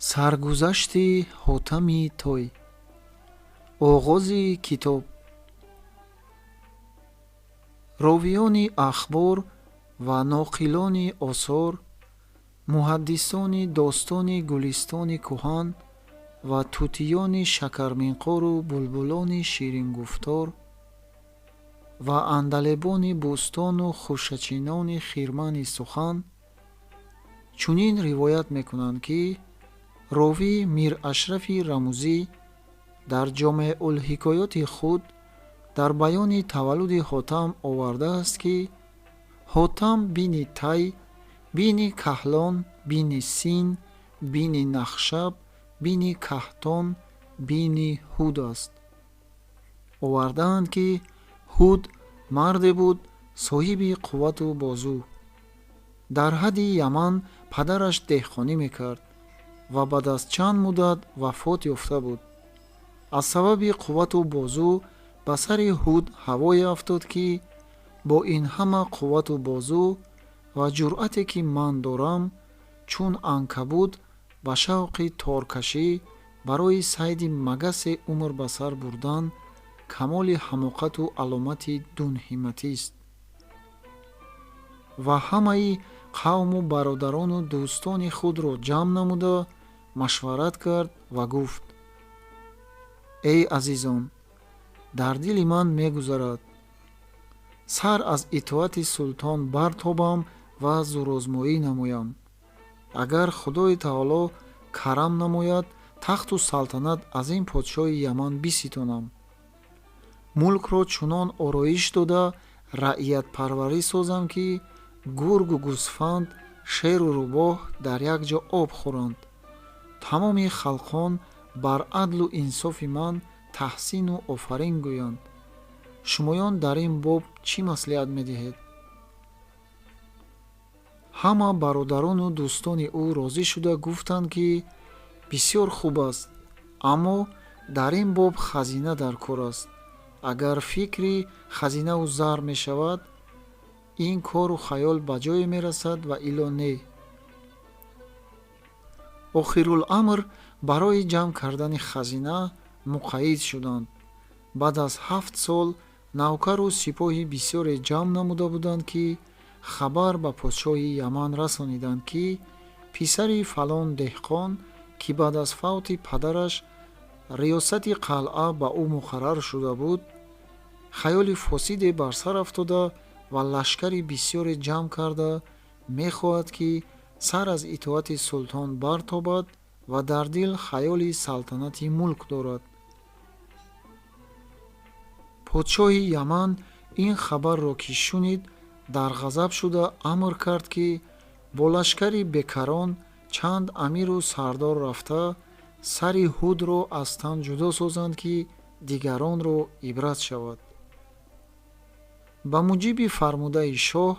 Саргузашти ҳотами той. оғози китоб. ровиёни ахбор ва ноқилони осор, муҳаддисони достони гулистони кӯҳан ва тутиёни шакарминқору булбулони ширингуфтор ва андалебони бӯстону хушачинони хирмани сухан чунин ривоят мекунанд, ки ровӣ Мир Ашрафи Рамузӣ дар Ҷомеъулҳикоёти худ дар баёни таваллуди Ҳотам овардааст, ки Ҳотам бини Тай, бини Каҳлон, бини Син, бини Нахшаб, бини Каҳтон, бини Ҳуд аст. Овардаанд, ки Ҳуд марде буд соҳиби қуввату бозу. Дар ҳадди Яман падараш деҳқонӣ мекард ва баъд аз чанд муддат вафот ёфта буд. аз сабаби қуввату бозу ба сари Ҳуд ҳавое афтод, ки бо ин ҳама қуввату бозу ва ҷуръате, ки ман дорам, чун анкабут ба шавқи торкашӣ барои сайди магасе умр ба сар бурдан камоли ҳамоқату аломати дунҳиматист. ва ҳамаи қавму бародарону дӯстони худро ҷамъ намуда машварат кард ва гуфт: эй азизон, дар дили ман мегузарад сар аз итоати султон бартобам ва зурозмоӣ намоям. агар Худои таоло карам намояд, тахту салтанат аз ин подшоҳи Яман биситонам. мулкро чунон ороиш дода раъиятпарварӣ созам, ки гургу гӯсфанд, шеру рӯбоҳ дар як ҷо об хӯранд. тамоми халқон бар адлу инсофи ман таҳсину офарин гӯянд. шумоён дар ин боб чӣ маслиҳат медиҳед? ҳама бародарону дӯстони ӯ розӣ шуда гуфтанд, ки бисёр хуб аст, аммо дар ин боб хазина дар кор аст. агар фикри хазинаву зар мешавад, ин кору хаёл ба ҷое мерасад ва ило не. охируламр барои ҷамъ кардани хазина муқайид шуданд. баъд аз 7 сол навкару сипоҳи бисёре ҷамъ намуда буданд, ки хабар ба подшоҳи Яман расониданд, ки писари фалон деҳқон, ки баъд аз фавти падараш риёсати қалъа ба ӯ муқаррар шуда буд, хаёли фосиде бар сар афтода ва лашкари бисёре ҷамъ карда мехоҳад, ки сар аз итоати султон бартобад ва дар дил хаёли салтанати мулк дорад. подшоҳи Яман ин хабарро ки шунид, дар ғазаб шуда амр кард, ки бо лашкари бекарон чанд амиру сардор рафта сари Ҳудро аз тан ҷудо созанд, ки дигаронро ибрат шавад. ба муҷиби фармудаи шоҳ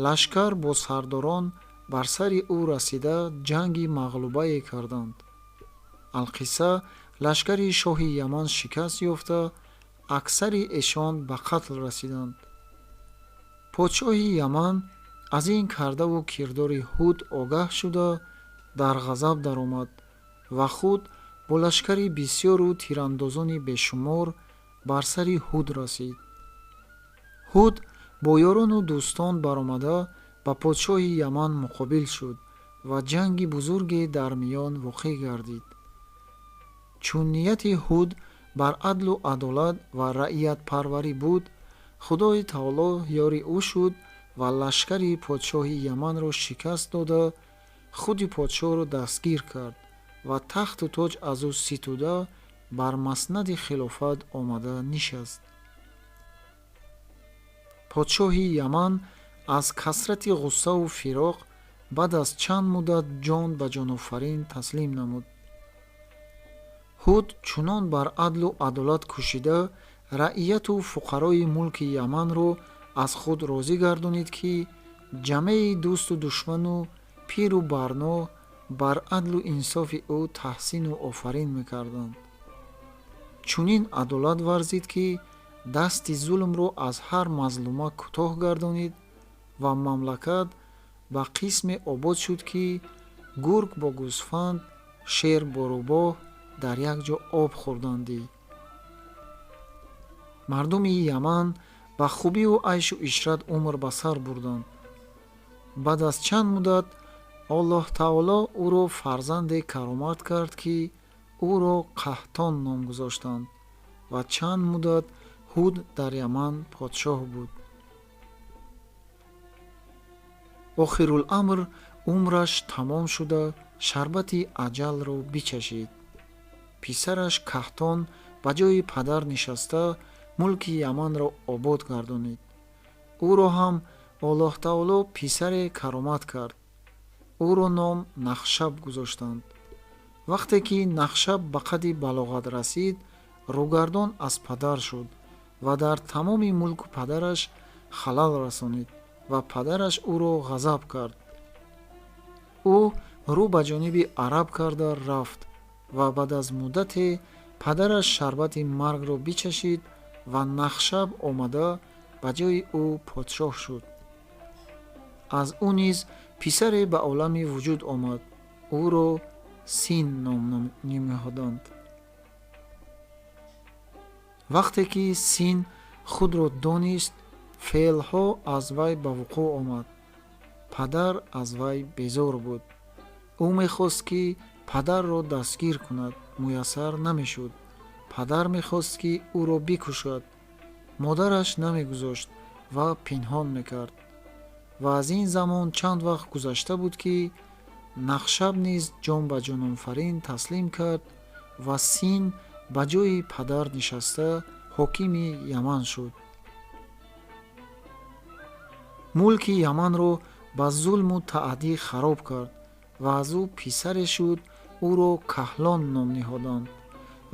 лашкар бо сардорон бар сари ӯ расида ҷанги мағлубае карданд. алқисса лашкари шоҳи Яман шикаст ёфта, аксари эшон ба қатл расиданд. подшоҳи Яман аз ин кардаву кирдори Ҳуд огаҳ шуда дар ғазаб даромад ва худ бо лашкари бисёру тирандозони бешумор бар сари Ҳуд расид. Ҳуд бо ёрону дӯстон баромада ба подшоҳи Яман муқобил шуд ва ҷанги бузурге дар миён воқеъ гардид. чун нияти Ҳуд бар адлу адолат ва раъиятпарварӣ буд, Худои таоло ёри ӯ шуд ва лашкари подшоҳи Яманро шикаст дода, худи подшоҳро дастгир кард ва тахту тоҷ аз ӯ ситуда бар маснади хилофат омада нишаст. подшоҳи Яман аз касрати ғуссаву фироқ баъд аз чанд муддат ҷон ба ҷонофарин таслим намуд. Ҳуд чунон бар адлу адолат кӯшида раъияту фуқарои мулки Яманро аз худ розӣ гардонид, ки ҷамеи дӯсту душману пиру барно бар адлу инсофи ӯ таҳсину офарин мекарданд. чунин адолат варзид, ки дасти зулмро аз ҳар мазлума кӯтоҳ гардонид ва мамлакат ба қисме обод шуд, ки гург бо гӯсфанд, шер бо рӯбоҳ дар як ҷо об хӯрдандӣ. мардуми Яман ба хубию айшу ишрат умр ба сар бурданд. баъд аз чанд муддат Аллоҳ таоло ӯро фарзанде каромат кард, ки ӯро Қаҳтон ном гузоштанд ва чанд муддат Ҳуд дар Яман подшоҳ буд. охируламр умраш тамом шуда шарбати аҷалро бичашид. писараш Каҳтон ба ҷои падар нишаста мулки Яманро обод гардонид. ӯро ҳам Аллоҳ таоло писаре каромат кард. ӯро ном Нахшаб гузоштанд. вақте ки Нахшаб ба қадди балоғат расид, рӯгардон аз падар шуд ва дар тамоми мулку падараш халал расонид ва падараш ӯро ғазаб кард. ӯ рӯ ба ҷониби араб карда рафт ва баъд аз муддате падараш шарбати маргро бичашид ва Нахшаб омада ба ҷои ӯ подшоҳ шуд. аз ӯ низ писаре ба олами вуҷуд омад. ӯро Син ном намеҳоданд. вақте ки Син худро донист, феълҳо аз вай ба вуқӯъ омад. падар аз вай безор буд. ӯ мехост ки падарро дастгир кунад, муяссар намешуд. падар мехост ки ӯро бикушад, модараш намегузошт ва пинҳон мекард. ва аз ин замон чанд вақт гузашта буд, ки Нахшаб низ ҷон ба ҷонофарин таслим кард ва Син ба ҷои падар нишаста ҳокими Яман шуд. мулки Яманро ба зулму таъдӣ хароб кард ва аз ӯ писаре шуд, ӯро Каҳлон ном диҳоданд.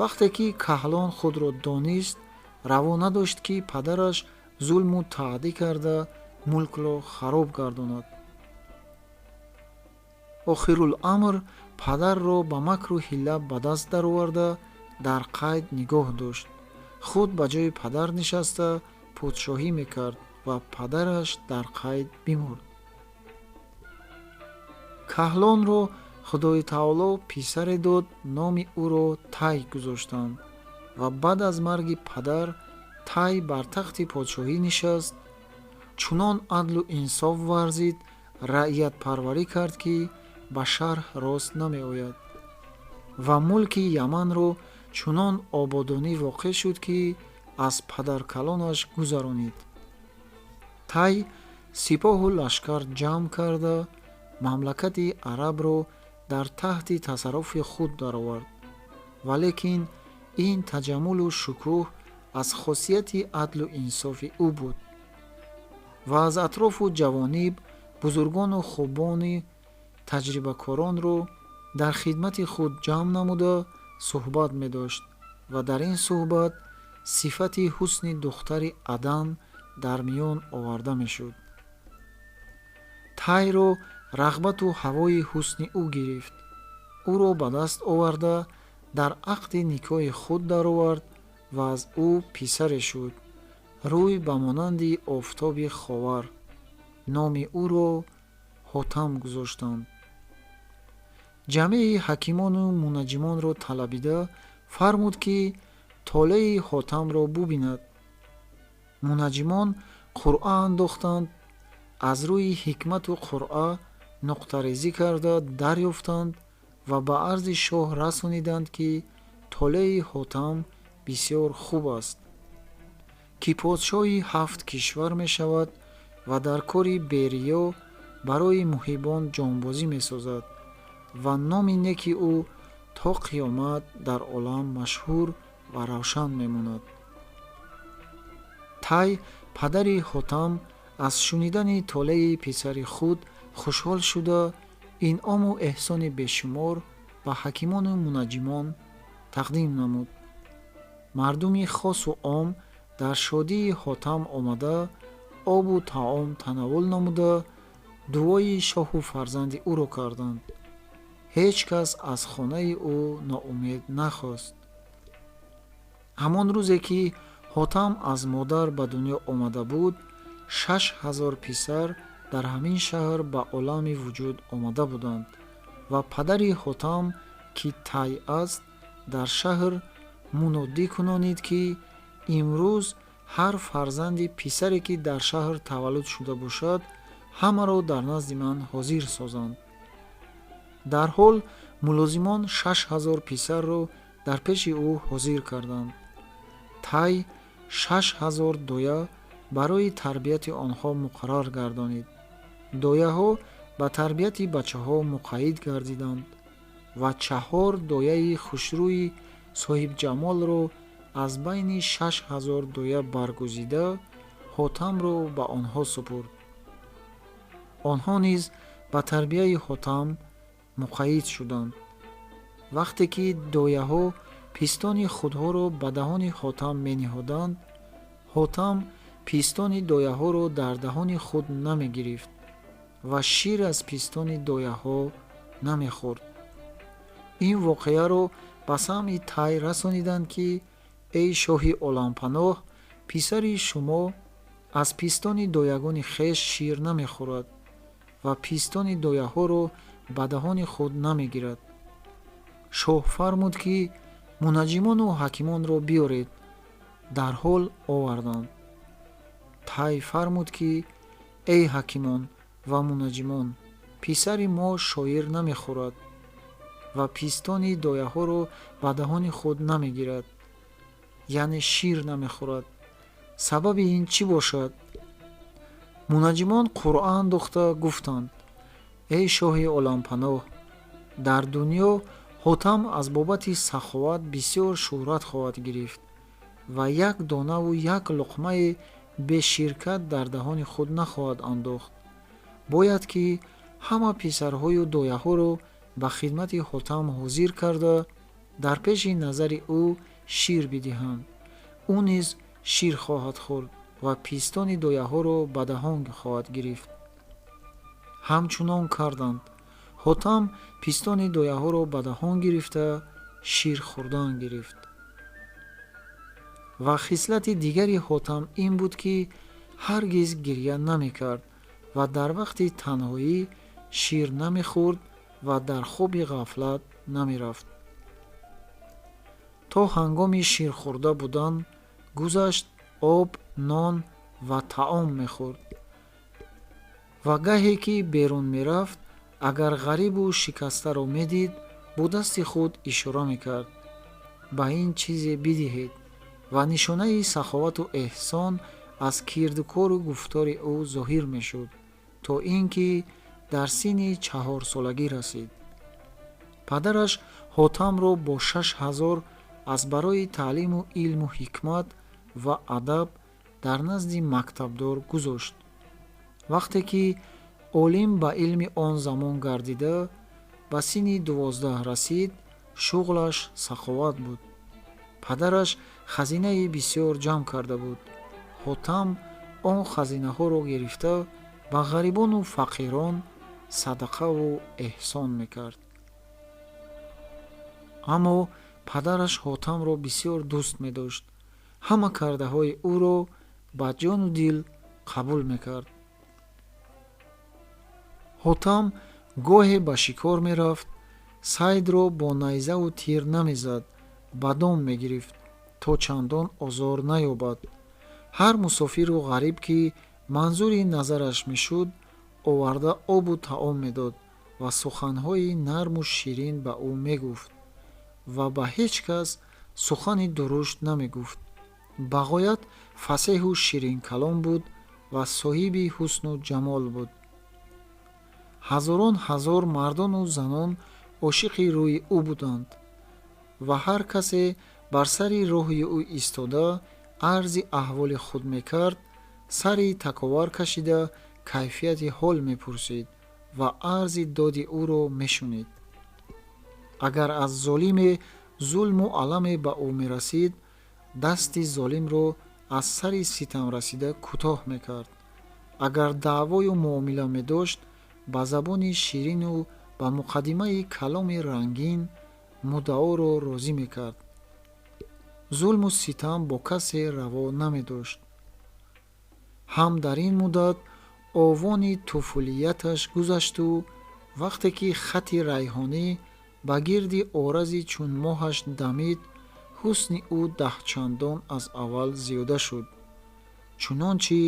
вақте ки Каҳлон худро донист, раво надошт, ки падараш зулму таъдӣ карда мулкро хароб гардонад. охируламр падарро ба макру ҳила ба даст дароварда дар қайд нигоҳ дошт. худ ба ҷои падар нишаста подшоҳӣ мекард ва падараш дар қайд бимурд. Каҳлонро Худои таоло писаре дод, номи ӯро Тай гузоштанд ва баъд аз марги падар Тай бар тахти подшоҳӣ нишаст. чунон адлу инсоф варзид, раъиятпарварӣ кард, ки ба шарҳ рост намеояд. ва мулки Яманро чунон ободонӣ воқеъ шуд, ки аз падаркалонаш гузаронид. Тай сипоҳу лашкар ҷамъ карда мамлакати арабро дар таҳти тасарруфи худ даровард. валекин ин таҷаммулу шукӯҳ аз хосияти адлу инсофи ӯ буд. ва аз атрофу ҷавониб бузургону хубони таҷрибакоронро дар хидмати худ ҷамъ намуда суҳбат медошт ва дар ин суҳбат сифати ҳусни духтари Адан дар миён оварда мешуд. Тайро рағбату ҳавои ҳусни ӯ гирифт. ӯро ба даст оварда дар ақди никоҳи худ даровард ва аз ӯ писаре шуд, рӯй ба монанди офтоби ховар. номи ӯро Ҳотам гузоштанд. ҷамеи ҳакимону мунаҷҷимонро талабида фармуд, ки толеи Ҳотамро бубинад. мунаҷҷимон қуръа андохтанд, аз рӯи ҳикмату қуръа нуқтарезӣ карда дарёфтанд ва ба арзи шоҳ расониданд, ки толеи Ҳотам бисёр хуб аст, ки подшоҳи 7 кишвар мешавад ва дар кори бериё барои муҳиббон ҷонбозӣ месозад ва номи неки ӯ то қиёмат дар олам машҳур ва равшан мемонад. Тай, падари Ҳотам, аз шунидани толеи писари худ хушҳол шуда, инъому эҳсони бешумор ба ҳакимону мунаҷҷимон тақдим намуд. мардуми хосу ом дар шодии Ҳотам омада, обу таом танаввул намуда, дуои шоҳу фарзанди ӯро карданд. ҳеҷ кас аз хонаи ӯ ноумед нахост. ҳамон рӯзе ки Ҳотам аз модар ба дунё омада буд, 6000 писар дар ҳамин шаҳр ба олами вуҷуд омада буданд ва падари Ҳотам ки тай аст, дар шаҳр мунодӣ кунонед, ки имрӯз ҳар фарзанди писаре ки дар шаҳр таваллуд шуда бошад, ҳамаро дар назди ман ҳозир созанд. дарҳол мулозимон 6000 писарро дар пеши ӯ ҳозир карданд. тай 6000 доя барои тарбияти онҳо муқаррар гардонид. дояҳо ба тарбияти бачаҳо муқайид гардиданд ва 4 дояи хушрӯи соҳибҷамолро аз байни 6000 доя баргузида ҳотамро ба онҳо супурд. онҳо низ ба тарбияи ҳотам муқайид шуданд. вақте ки дояҳо пистони худҳоро баដាҳони ҳотам мениҳоданд, ҳотам пистони дояҳоро дар даҳони худ намегирифт ва шир аз пистони дояҳо намехӯрд. ин воқеаро ба самъи тай расониданд, ки эй шоҳи олампаноҳ, писари шумо аз пистони доягони хеш шир намехӯрад ва пистони дояҳоро ба даҳони худ намегирад. шоҳ фармуд, ки мунаҷҷимону ҳакимонро биёред. дарҳол оварданд. тай фармуд, ки эй ҳакимон ва мунаҷҷимон, писари мо шоир намехӯрад ва пистони дояҳоро ба даҳони худ намегирад, яъне шир намехӯрад. сабаби ин чӣ бошад? мунаҷҷимон қуръа андохта гуфтанд: эй шоҳи олампаноҳ, дар дунё ҳотам аз бобати саховат бисёр шӯҳрат хоҳад гирифт ва як донаву як луқмае беширкат дар даҳони худ нахоҳад андохт. бояд ки ҳама писарҳою дояҳоро ба хидмати ҳотам ҳозир карда, дар пеши назари ӯ шир бидиҳанд. ӯ низ шир хоҳад хӯрд ва пистони дояҳоро ба даҳон хоҳад гирифт. ҳамчунон карданд. ҳотам пистони дояҳоро ба даҳон гирифта, шир хӯрдан гирифт. ва хислати дигари ҳотам ин буд, ки ҳаргиз гирья намекард ва дар вақти танҳоӣ шир намехӯрд ва дар хоби ғафлат намерафт. то ҳангоми шир хӯрда будан гузашт, об, нон ва таом мехӯрд. ва гаҳе ки берун мерафт, агар ғарибу шикастаро медид, бо дасти худ ишора мекард: ба ин чизе бидиҳед. ва нишонаи саховату эҳсон аз кирдукору гуфтори ӯ зоҳир мешуд, то ин ки дар синни 4-солагӣ расид. падараш ҳотамро бо 6000 аз барои таълиму илму ҳикмат ва адаб дар назди мактабдор гузошт. вақте ки олим ба илми он замон гардида ба синни 12 расид, шуғлаш саховат буд. падараш хазинаи бисёр ҷамъ карда буд. ҳотам он хазинаҳоро гирифта ба ғарибону фақирон садақаву эҳсон мекард. аммо падараш ҳотамро бисёр дӯст медошт. ҳама кардаҳои ӯро ба ҷону дил қабул мекард. ҳотам гоҳе ба шикор мерафт, сайдро бо найзаву тир намезад, ба дом мегирифт, то чандон озор наёбад. ҳар мусофиру ғариб, ки манзури назараш мешуд, оварда обу таом медод ва суханҳои нарму ширин ба ӯ мегуфт ва ба ҳеҷ кас сухани дурушт намегуфт. ба ғоят фасеҳу ширинкалом буд ва соҳиби ҳусну ҷамол буд. ҳазорон ҳазор мардону занон ошиқи рӯи ӯ буданд ва ҳар касе бар сари роҳи ӯ истода арзи аҳволи худ мекард, сари таковар кашида кайфияти ҳол мепурсид ва арзи доди ӯро мешунид. агар аз золиме зулму аламе ба ӯ мерасид, дасти золимро аз сари ситамрасида кӯтоҳ мекард. агар даъвою муомила медошт, ба забони ширину ба муқаддимаи каломи рангин муддаоро розӣ мекард. зулму ситам бо касе раво намедошт. ҳам дар ин муддат овони туфулияташ гузашту вақте ки хати райҳонӣ ба гирди орази чун моҳаш дамид, ҳусни ӯ даҳчандон аз аввал зиёда шуд. чунончи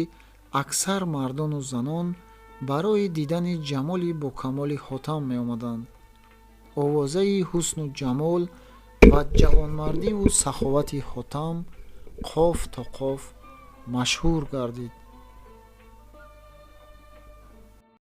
аксар мардону занон барои дидани ҷамоли бокамоли Ҳотам меомаданд. овозаи ҳусну ҷамол ва ҷавонмардиву саховати Ҳотам қоф то қоф машҳур гардид.